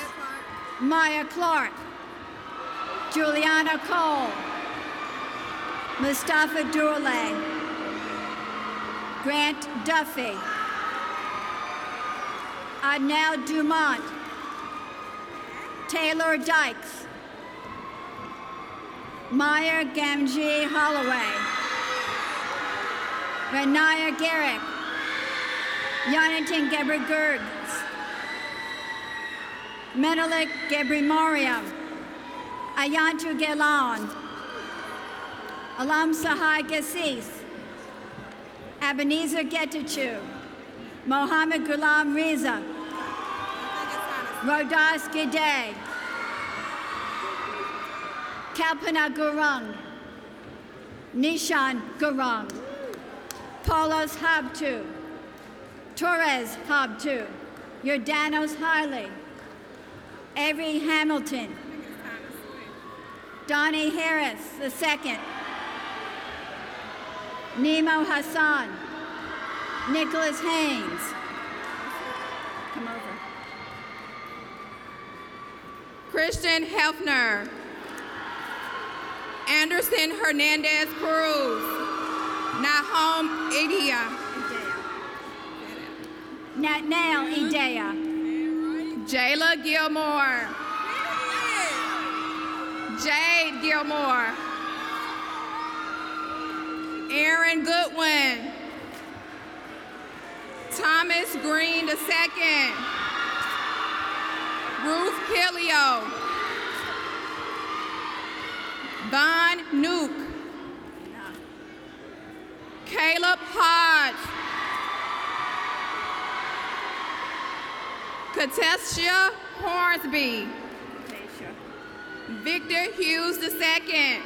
Maya Clark, Juliana Cole, Mustafa Dourley, Grant Duffy, Adnell Dumont, Taylor Dykes, Meyer Gamgee Holloway, Renaya Garrick, Yonatan Gebri Gergs, Menelik Gebri Mariam, Ayantu Gelan, Alam Sahai Gassis, Ebenezer Getachew, Mohammed Ghulam Reza, Rodas Gidey, Kalpana Gurung, Nishan Gurung, Paulos Habtu, Torres Habtu, Jordanos Hiley, Avery Hamilton, Donnie Harris II, Nemo Hassan, Nicholas Haynes. Come over. Christian Hefner, Anderson Hernandez Cruz, Nahom Idia, Natnail Idea, Jayla Gilmore, Jade Gilmore, Aaron Torren Goodwin. Thomas Green II. Ruth Hilio. Von Nuke. Caleb Hodge. Katesha Hornsby. Victor Hughes II.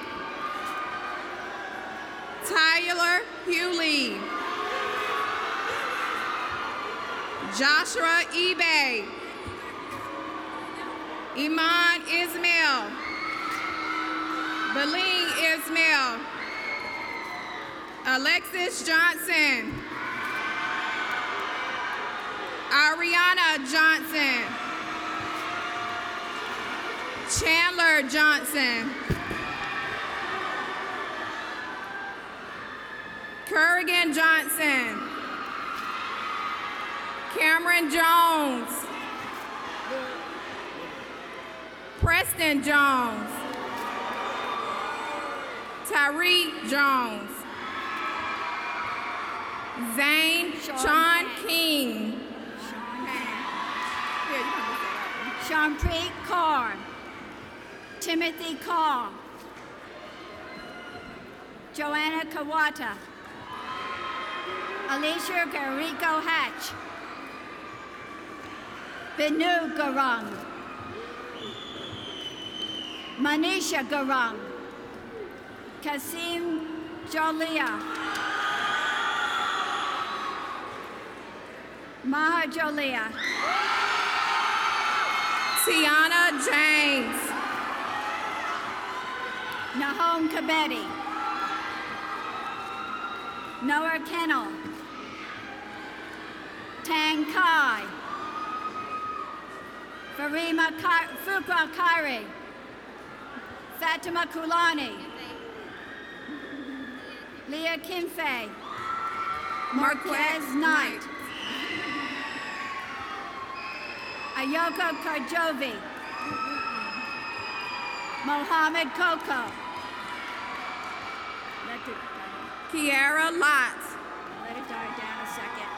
Tyler Hewley. Joshua Ebay. Iman Ismail. Beline Ismail. Alexis Johnson. Ariana Johnson. Chandler Johnson. Kerrigan Johnson. Cameron Jones. Preston Jones. Tyree Jones. Zane Sean King. Shampreet Kaur. Timothy Kaur. Joanna Kawata. Alicia Garrico Hatch. Binu Garang. Manisha Garang. Kasim Jolia. Maha Jolia. Tiana James. Nahom Kabedi. Noah Kennel. Tang Kai. Farima Fuqa Kairi. Fatima Kulani. Leah Kimfei. Marquez Knight. Ayoko Karjovi. Mohammed Koko. Kiara Lotz. Let it die down a second.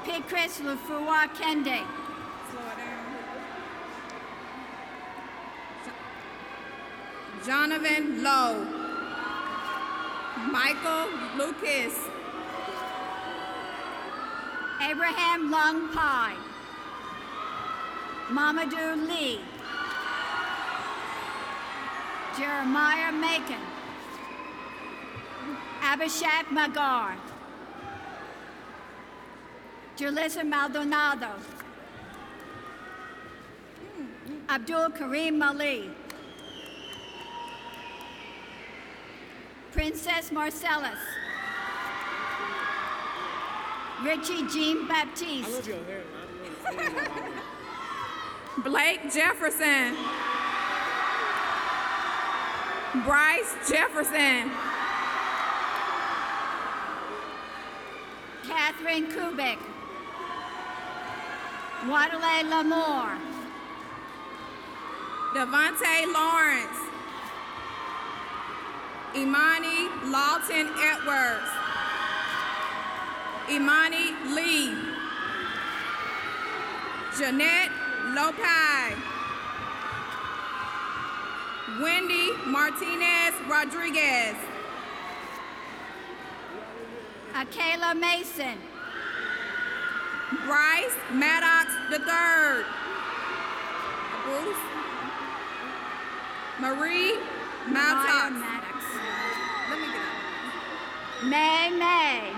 P. Chris Lufua Kende. Slow it down. Jonathan Lowe. Michael Lucas. Abraham Lung Pai. Mamadou Lee. Jeremiah Macon. Abhishek Magar. Julissa Maldonado. Abdul Karim Mali. Princess Marcellus. Richie Jean Baptiste. Blake Jefferson. Bryce Jefferson. Catherine Kubik. Wadale Lamour. Devontae Lawrence. Imani Lawton Edwards. Imani Lee. Jeanette Lopai. Wendy Martinez Rodriguez. Akayla Mason. Bryce Maddox III. Bruce. Marie Maddox. Let me get out. May.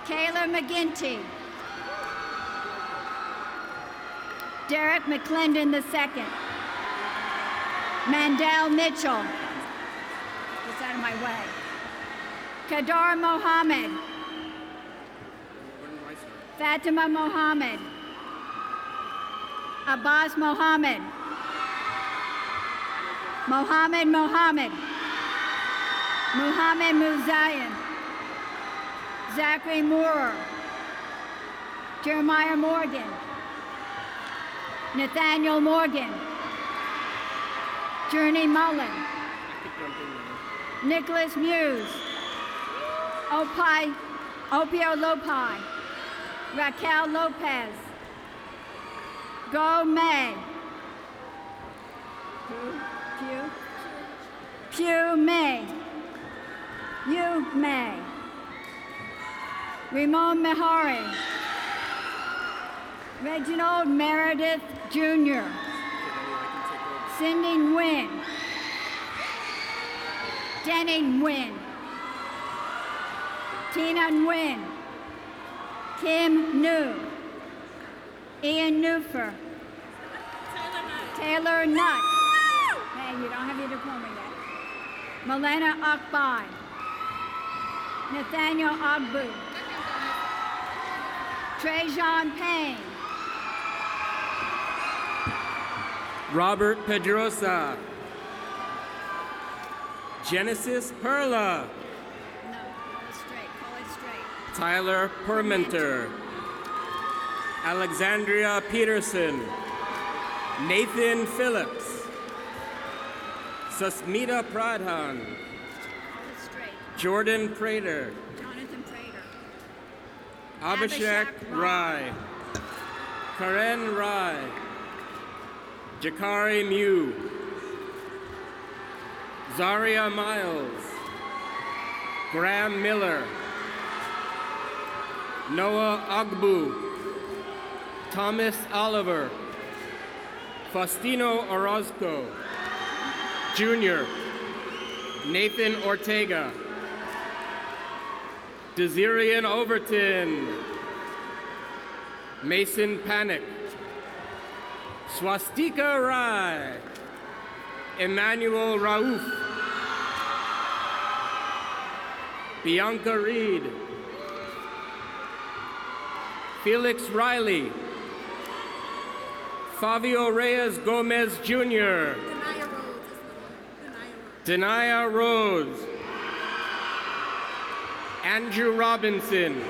Kayla McGinty. Derek McClendon II. Mandel Mitchell. Get out of my way. Kadar Mohammed. Fatima Mohammed. Abbas Mohammed. Mohammed Mohammed. Muhammad Muzayan. Zachary Moorer. Jeremiah Morgan. Nathaniel Morgan. Journey Mullen. Nicholas Muse, Opio Lopi, Raquel Lopez, Go May, Pew May, Yu May, Ramon Mejari, Reginald Meredith Jr., Cindy Nguyen, Denny Nguyen, Tina Nguyen, Kim New, Ian Newfer, Taylor Nutt. Hey, you don't have your diploma yet. Milena Akbai, Nathaniel Agbu, Trajan Payne, Robert Pedrosa, Genesis Perla, Tyler Permenter, Alexandria Peterson, Nathan Phillips, Susmita Pradhan, Jordan Prater, Jonathan Prater, Abhishek Rai, Karen Rai, Jakari Mew, Zaria Miles, Graham Miller, Noah Agbu, Thomas Oliver, Faustino Orozco, Jr., Nathan Ortega, Desirian Overton, Mason Panic, Swastika Rai, Emmanuel Raouf, Bianca Reed, Felix Riley, Fabio Reyes Gomez Jr., Denaya Rhodes, Andrew Robinson,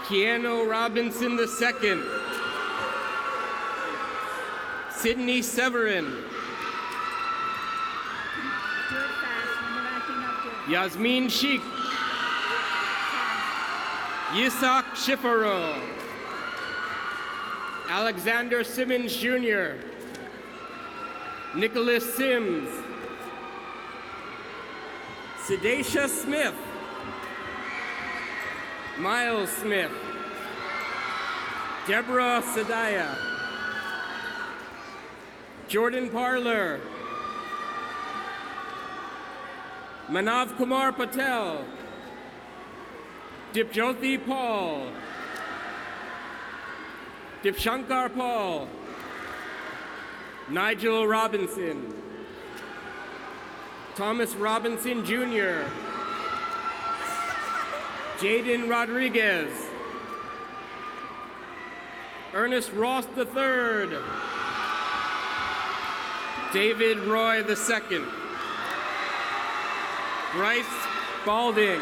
Keanu Robinson II, Sydney Severin, Yasmin Sheikh, Yitzhak Shifaro, Alexander Simmons Jr., Nicholas Sims, Sedacia Smith, Miles Smith, Deborah Sadaya, Jordan Parler, Manav Kumar Patel, Dipjyoti Paul, Dipshankar Paul, Nigel Robinson, Thomas Robinson Jr., Jaden Rodriguez, Ernest Ross III, David Roy II, Bryce Balding,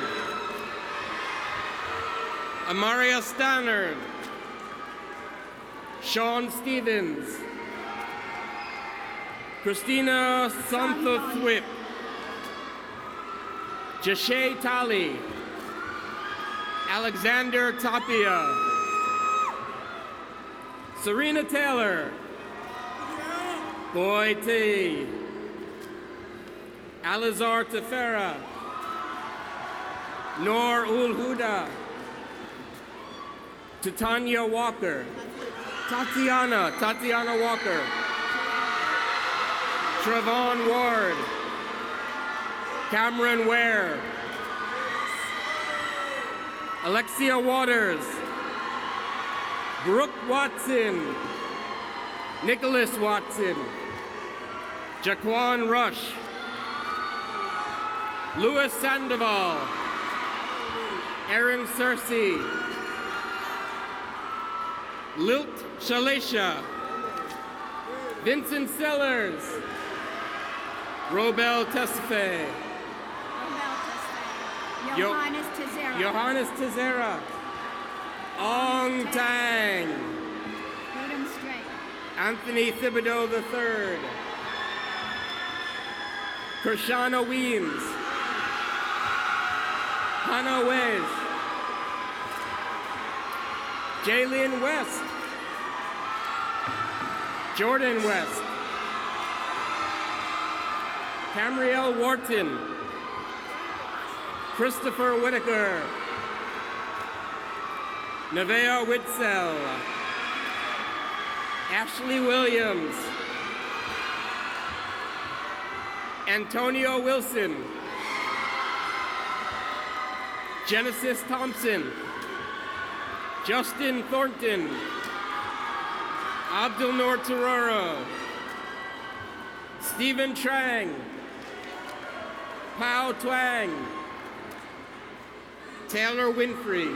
Amaria Stannard, Sean Stevens, Christina Santothwip, Jashay Tali, Alexander Tapia, Serena Taylor, Boy T, Alizar Tefera, Noor Ul Huda, Titania Walker, Tatiana Walker, Trevon Ward, Cameron Ware, Alexia Waters, Brooke Watson, Nicholas Watson, Jaquan Rush, Louis Sandoval, Aaron Searcy, Lilt Shalisha, Vincent Sellers, Robel Tesfaye, Johannes Tezera, Johannes Tezera, Ong Tang, Freedom Straight, Anthony Thibodeau III, Kershana Weems, Hannah Wes, Jaylyn West, Jordan West, Camriel Wharton, Christopher Whitaker, Nevaeh Witzel, Ashley Williams, Antonio Wilson, Genesis Thompson, Justin Thornton, Abdulnoor Tororo, Stephen Trang, Pao Twang, Taylor Winfrey,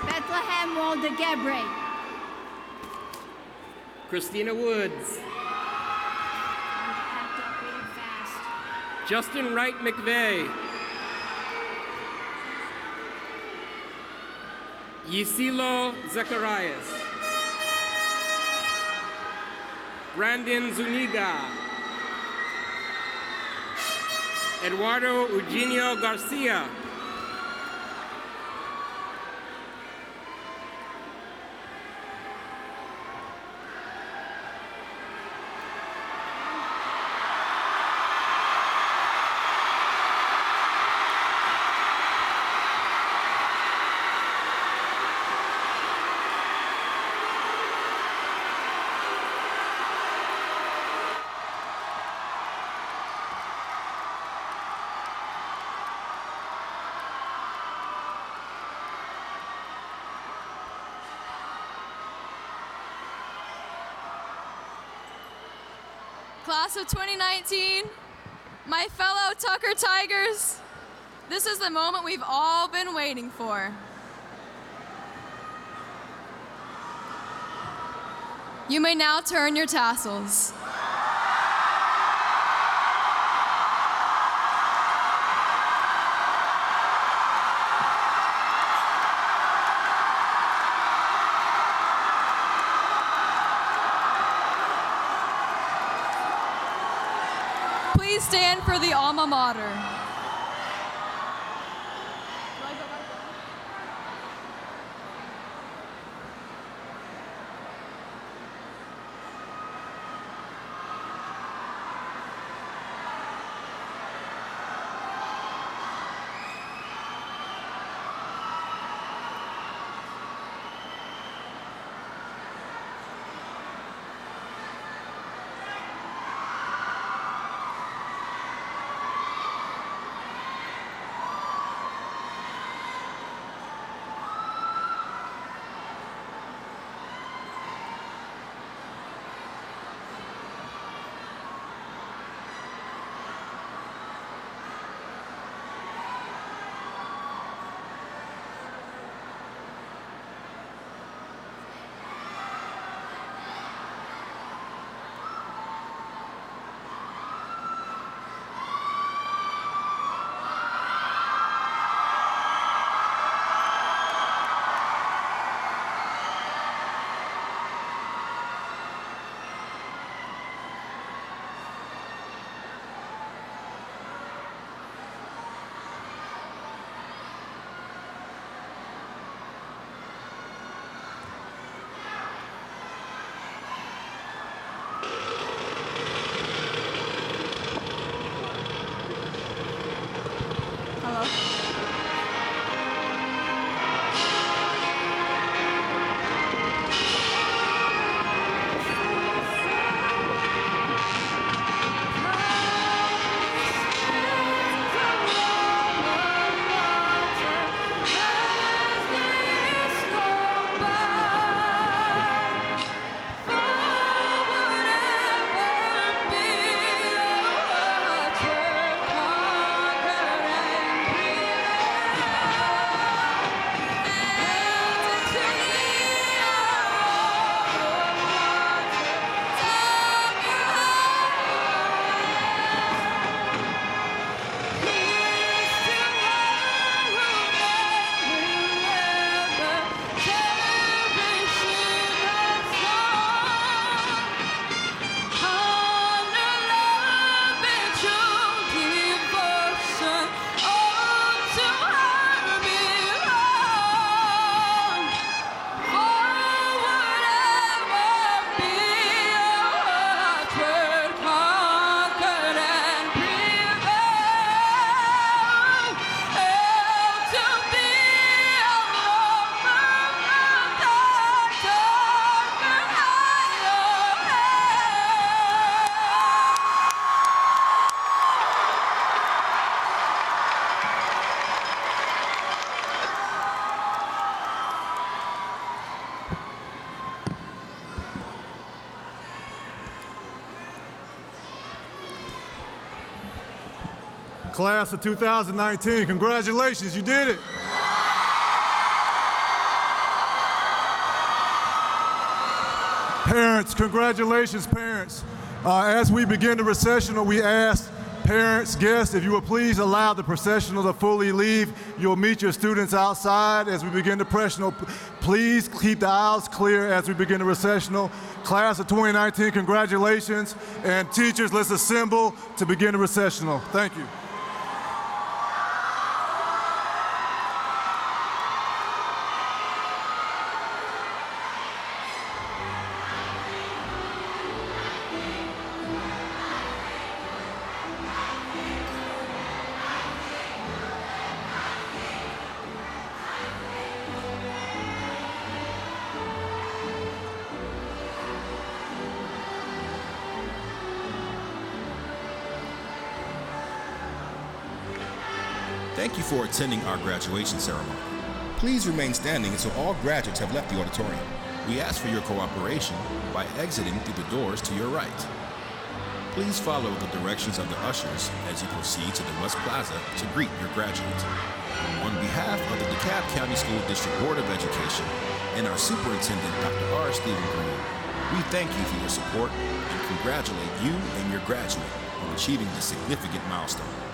Bethlehem Waldegebre, Christina Woods, Justin Wright McVeigh, Yisilo Zacharias, Brandon Zuniga, Eduardo Eugenio Garcia, Class of 2019, my fellow Tucker Tigers, this is the moment we've all been waiting for. You may now turn your tassels. Please stand for the alma mater. Class of 2019, congratulations, you did it. Parents, congratulations, parents. As we begin the recessional, we ask parents, guests, if you will please allow the processional to fully leave. You'll meet your students outside as we begin the processional. Please keep the aisles clear as we begin the recessional. Class of 2019, congratulations. And teachers, let's assemble to begin the recessional. Thank you. Thank you for attending our graduation ceremony. Please remain standing until all graduates have left the auditorium. We ask for your cooperation by exiting through the doors to your right. Please follow the directions of the ushers as you proceed to the West Plaza to greet your graduates. On behalf of the DeKalb County School District Board of Education and our Superintendent, Dr. R. Stephen Green, we thank you for your support and congratulate you and your graduate on achieving this significant milestone.